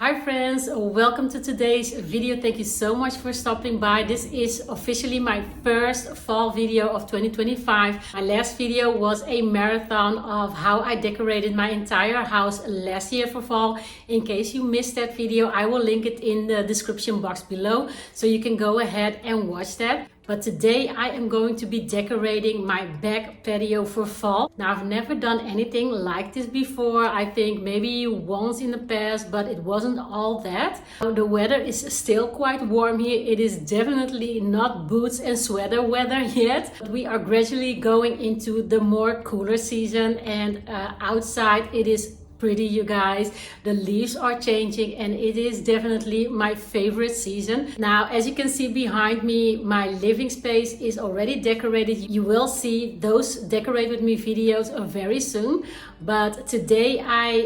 Hi friends, welcome to today's video. Thank you so much for stopping by. This is officially my first fall video of 2025. My last video was a marathon of how I decorated my entire house last year for fall. In case you missed that video, I will link it in the description box below so you can go ahead and watch that. But today I am going to be decorating my back patio for fall. Now I've never done anything like this before. I think maybe once in the past, but it wasn't all that. The weather is still quite warm here. It is definitely not boots and sweater weather yet. But we are gradually going into the more cooler season, and outside it is pretty, you guys. The leaves are changing and it is definitely my favorite season. Now, as you can see behind me, my living space is already decorated. You will see those decorate with me videos very soon. But today,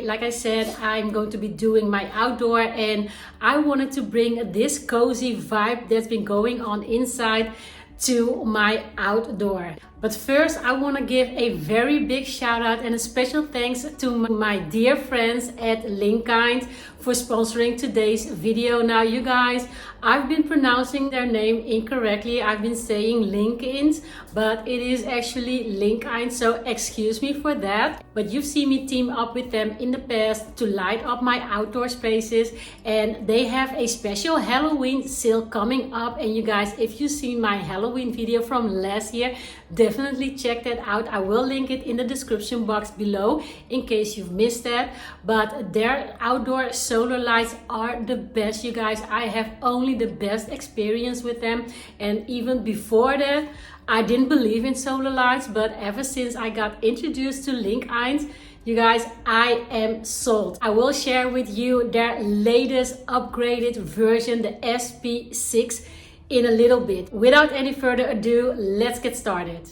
like I said, I'm going to be doing my outdoor, and I wanted to bring this cozy vibe that's been going on inside to my outdoor. But first, I want to give a very big shout out and a special thanks to my dear friends at Linkind for sponsoring today's video. Now, you guys, I've been pronouncing their name incorrectly. I've been saying Linkind, but it is actually Linkind, so excuse me for that. But you've seen me team up with them in the past to light up my outdoor spaces, and they have a special Halloween sale coming up. And you guys, if you've seen my Halloween video from last year, definitely check that out. I will link it in the description box below in case you've missed that. But their outdoor solar lights are the best, you guys. I have only the best experience with them, and even before that I didn't believe in solar lights, but ever since I got introduced to Linkind, you guys, I am sold. I will share with you their latest upgraded version, the SP6, in a little bit. Without any further ado, let's get started.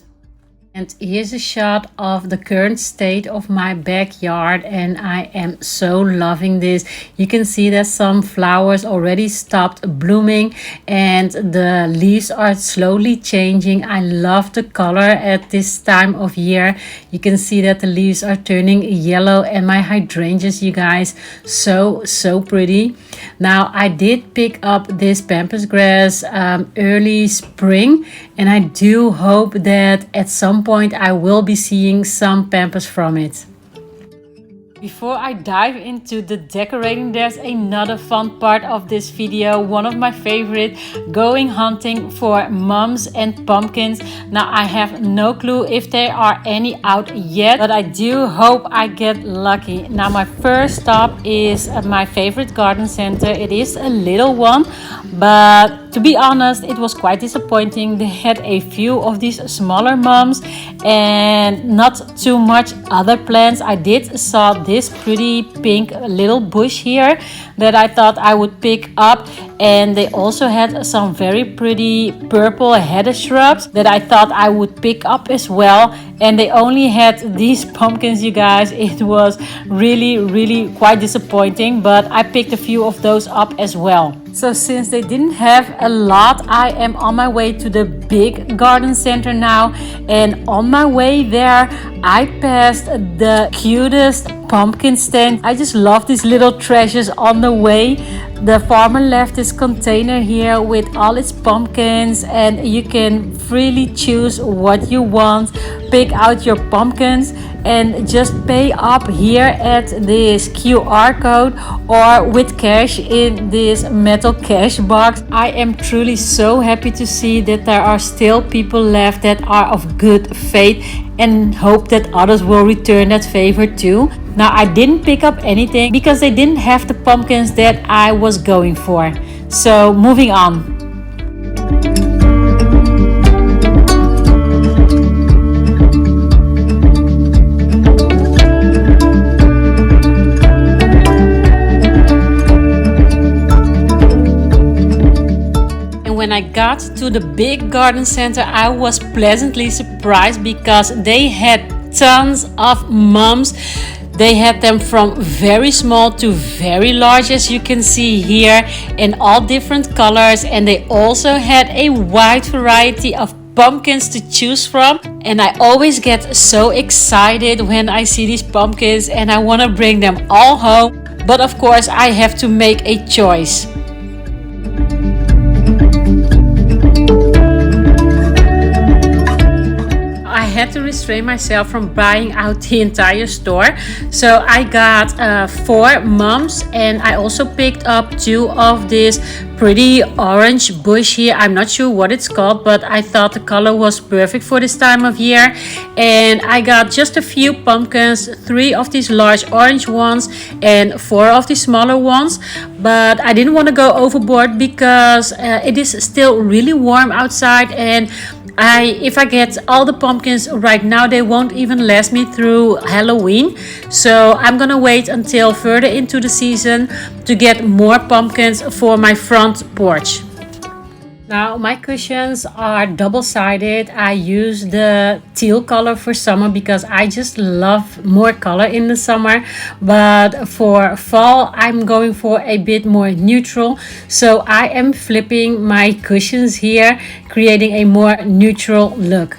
And here's a shot of the current state of my backyard, and I am so loving this. You can see that some flowers already stopped blooming and the leaves are slowly changing. I love the color at this time of year. You can see that the leaves are turning yellow, and my hydrangeas, you guys, so pretty. Now, I did pick up this pampas grass early spring, and I do hope that at some point I will be seeing some pampas from it. Before I dive into the decorating, there's another fun part of this video, one of my favorite, going hunting for mums and pumpkins. Now, I have no clue if there are any out yet, but I do hope I get lucky. Now, my first stop is at my favorite garden center. It is a little one, but to be honest, it was quite disappointing. They had a few of these smaller mums and not too much other plants. I did saw this pretty pink little bush here that I thought I would pick up, and they also had some very pretty purple heather shrubs that I thought I would pick up as well. And they only had these pumpkins, you guys. It was really quite disappointing, but I picked a few of those up as well. So since they didn't have a lot, I am on my way to the big garden center now, and on my way there I passed the cutest pumpkin stand. I just love these little treasures on the way. The farmer left this container here with all its pumpkins, and you can freely choose what you want. Pick out your pumpkins and just pay up here at this QR code or with cash in this metal cash box. I am truly so happy to see that there are still people left that are of good faith, and hope that others will return that favor too. Now, I didn't pick up anything because they didn't have the pumpkins that I was going for. So moving on. When I got to the big garden center, I was pleasantly surprised because they had tons of mums. They had them from very small to very large, as you can see here, in all different colors, and they also had a wide variety of pumpkins to choose from, and I always get so excited when I see these pumpkins and I want to bring them all home. But of course I have to make a choice. I had to restrain myself from buying out the entire store, so I got 4 mums, and I also picked up 2 of this pretty orange bush here. I'm not sure what it's called, but I thought the color was perfect for this time of year. And I got just a few pumpkins, 3 of these large orange ones and 4 of these smaller ones, but I didn't want to go overboard because it is still really warm outside, and if I get all the pumpkins right now, they won't even last me through Halloween. So I'm gonna wait until further into the season to get more pumpkins for my front porch. Now my cushions are double-sided. I use the teal color for summer because I just love more color in the summer, but for fall I'm going for a bit more neutral. So I am flipping my cushions here, creating a more neutral look.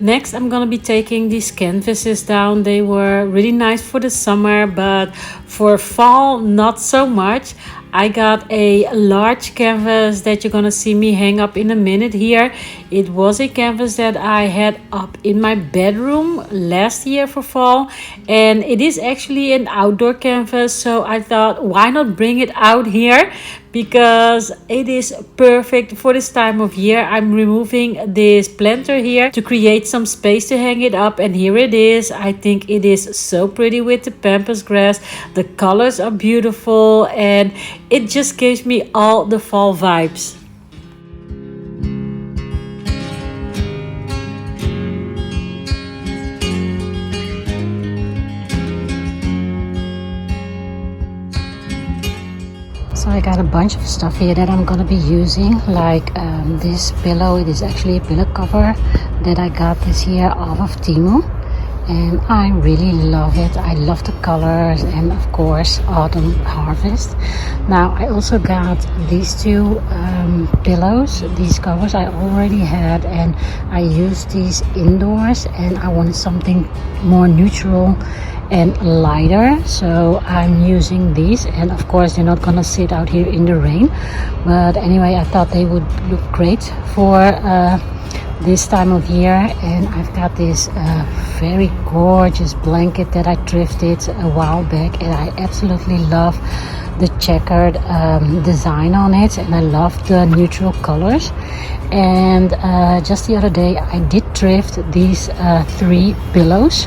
Next, I'm gonna be taking these canvases down. They were really nice for the summer, but for fall, not so much. I got a large canvas that you're gonna see me hang up in a minute here. It was a canvas that I had up in my bedroom last year for fall, and it is actually an outdoor canvas, so I thought, why not bring it out here, because it is perfect for this time of year. I'm removing this planter here to create some space to hang it up, and here it is. I think it is so pretty with the pampas grass. The colors are beautiful, and it just gives me all the fall vibes. So I got a bunch of stuff here that I'm gonna be using, like this pillow. It is actually a pillow cover that I got this year off of Temu, and I really love it. I love the colors, and of course autumn harvest. Now I also got these 2 pillows. These covers I already had, and I used these indoors, and I wanted something more neutral and lighter, so I'm using these. And of course they're not gonna sit out here in the rain, but anyway, I thought they would look great for this time of year. And I've got this very gorgeous blanket that I thrifted a while back, and I absolutely love the checkered design on it, and I love the neutral colors. And just the other day I did thrift these 3 pillows,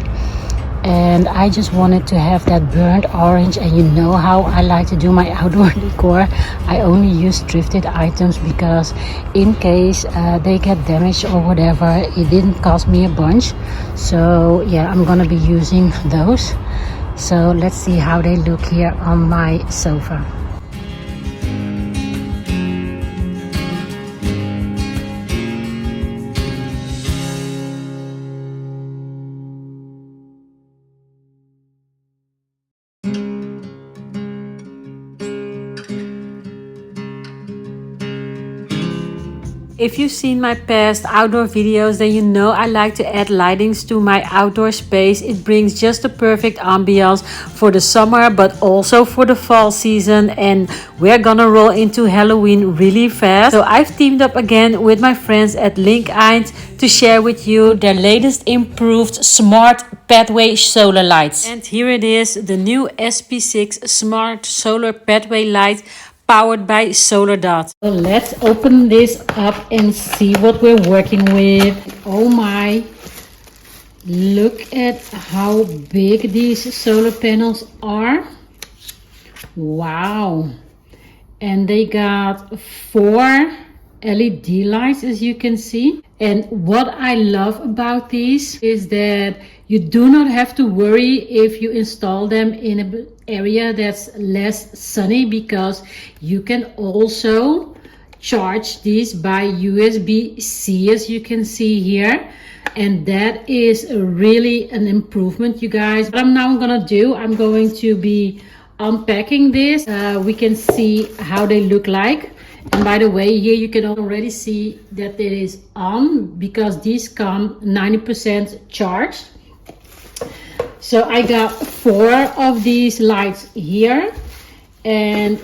and I just wanted to have that burnt orange. And you know how I like to do my outdoor decor. I only use thrifted items because in case they get damaged or whatever, it didn't cost me a bunch. So yeah, I'm gonna be using those. So let's see how they look here on my sofa. If you've seen my past outdoor videos, then you know I like to add lightings to my outdoor space. It brings just the perfect ambiance for the summer, but also for the fall season. And we're gonna roll into Halloween really fast. So I've teamed up again with my friends at Linkind to share with you their latest improved smart pathway solar lights. And here it is, the new SP6 smart solar pathway light, powered by Solar Dot. So let's open this up and see what we're working with. Oh my, look at how big these solar panels are. Wow. And they got 4 LED lights, as you can see. And what I love about these is that you do not have to worry if you install them in an area that's less sunny, because you can also charge these by USB-C, as you can see here. And that is really an improvement, you guys. What I'm now gonna do, I'm going to be unpacking this. We can see how they look like. And by the way, here you can already see that it is on, because these come 90% charged. So I got 4 of these lights here, and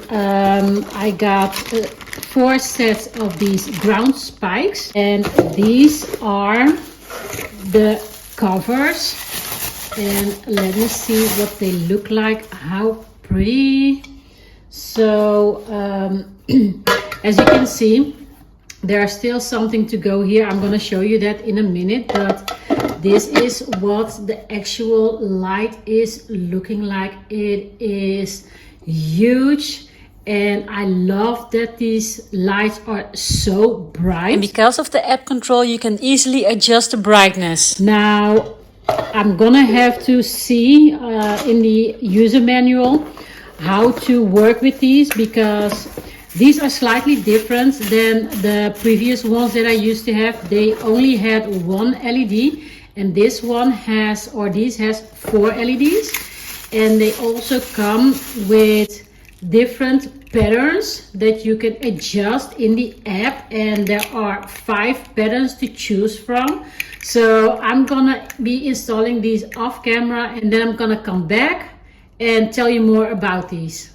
I got 4 sets of these ground spikes, and these are the covers. And let me see what they look like. How pretty. So as you can see, there's still something to go here. I'm going to show you that in a minute, but this is what the actual light is looking like. It is huge, and I love that these lights are so bright. And because of the app control, you can easily adjust the brightness. Now I'm gonna have to see in the user manual how to work with these, because these are slightly different than the previous ones that I used to have. They only had 1 LED, and this one has, or these has 4 LEDs. And they also come with different patterns that you can adjust in the app, and there are 5 patterns to choose from. So I'm gonna be installing these off camera, and then I'm gonna come back and tell you more about these.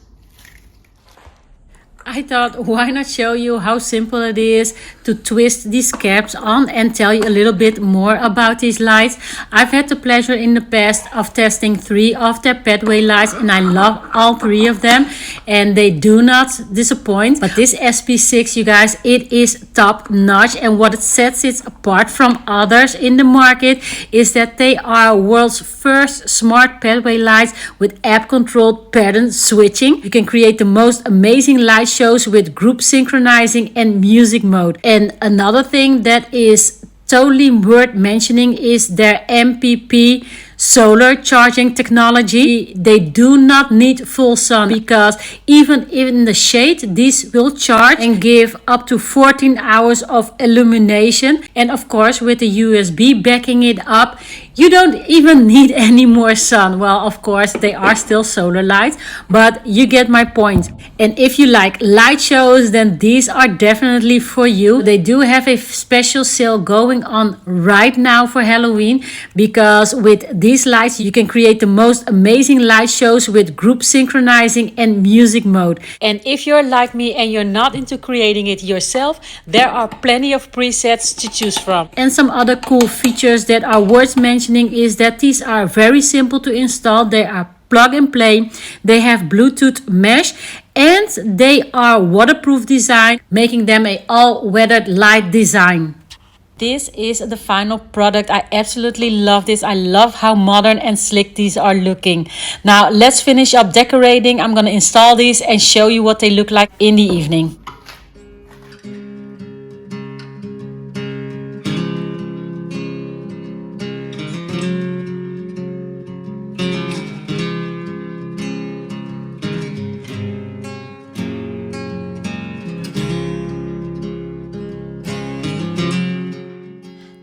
I thought, why not show you how simple it is to twist these caps on and tell you a little bit more about these lights. I've had the pleasure in the past of testing 3 of their pathway lights, and I love all 3 of them, and they do not disappoint. But this SP6, you guys, it is top notch, and what it sets it apart from others in the market is that they are world's first smart pathway lights with app controlled pattern switching. You can create the most amazing light shows with group synchronizing and music mode. And another thing that is totally worth mentioning is their MPP solar charging technology. They do not need full sun, because even in the shade, these will charge and give up to 14 hours of illumination. And of course, with the USB backing it up, you don't even need any more sun. Well, of course, they are still solar lights, but you get my point. And if you like light shows, then these are definitely for you. They do have a special sale going on right now for Halloween, because with these lights, you can create the most amazing light shows with group synchronizing and music mode. And if you're like me and you're not into creating it yourself, there are plenty of presets to choose from. And some other cool features that are worth mentioning is that these are very simple to install. They are plug and play, they have Bluetooth mesh, and they are waterproof design, making them a all-weathered light design. This is the final product. I absolutely love this. I love how modern and slick these are looking. Now let's finish up decorating. I'm going to install these and show you what they look like in the evening.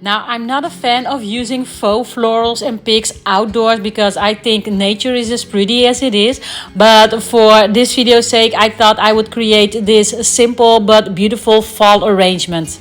Now, I'm not a fan of using faux florals and picks outdoors, because I think nature is as pretty as it is. But for this video's sake, I thought I would create this simple but beautiful fall arrangement.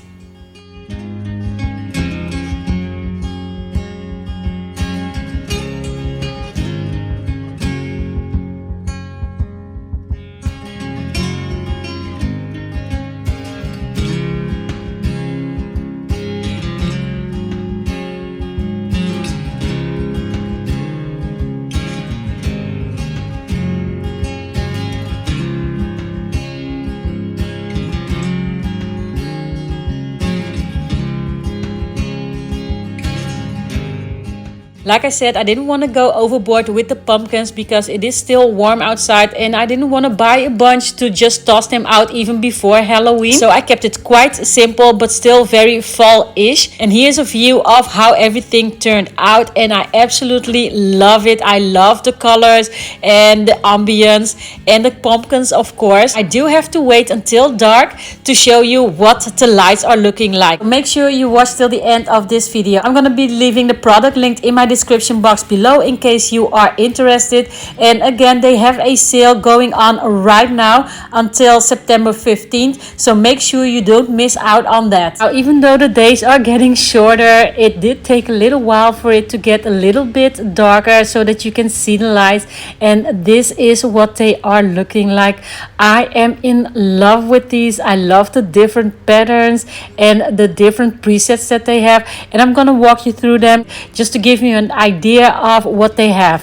Like I said, I didn't want to go overboard with the pumpkins because it is still warm outside and I didn't want to buy a bunch to just toss them out even before Halloween. So I kept it quite simple but still very fall-ish. And here's a view of how everything turned out and I absolutely love it. I love the colors and the ambience and the pumpkins, of course. I do have to wait until dark to show you what the lights are looking like. Make sure you watch till the end of this video. I'm gonna be leaving the product linked in my description box below in case you are interested. And again, they have a sale going on right now until September 15th, so make sure you don't miss out on that. Now, even though the days are getting shorter, it did take a little while for it to get a little bit darker so that you can see the lights, and this is what they are looking like. I am in love with these. I love the different patterns and the different presets that they have, and I'm gonna walk you through them just to give you an idea of what they have.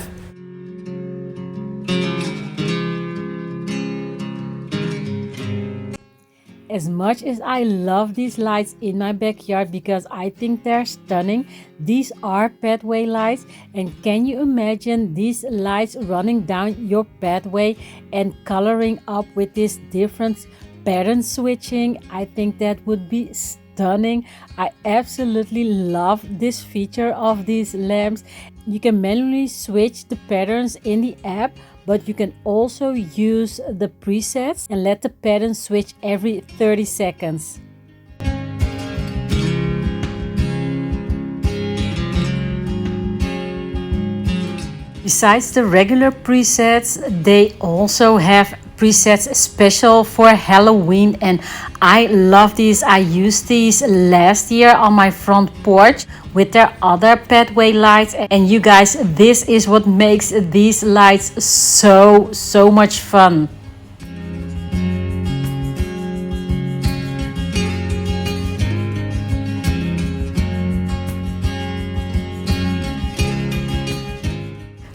As much as I love these lights in my backyard because I think they're stunning, these are pathway lights, and can you imagine these lights running down your pathway and coloring up with this different pattern switching? I think that would be stunning. I absolutely love this feature of these lamps. You can manually switch the patterns in the app, but you can also use the presets and let the pattern switch every 30 seconds. Besides the regular presets, they also have presets special for Halloween, and I love these. I used these last year on my front porch with their other pathway lights, and you guys, this is what makes these lights so much fun.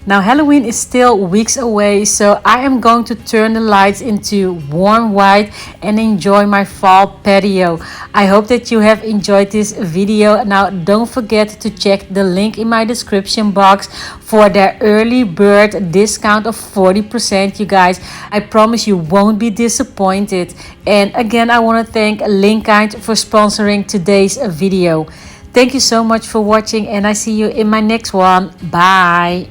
Now Halloween is still weeks away, so I am going to turn the lights into warm white and enjoy my fall patio. I hope that you have enjoyed this video. Now don't forget to check the link in my description box for their early bird discount of 40%, you guys. I promise you won't be disappointed. And again, I want to thank Linkind for sponsoring today's video. Thank you so much for watching, and I see you in my next one. Bye.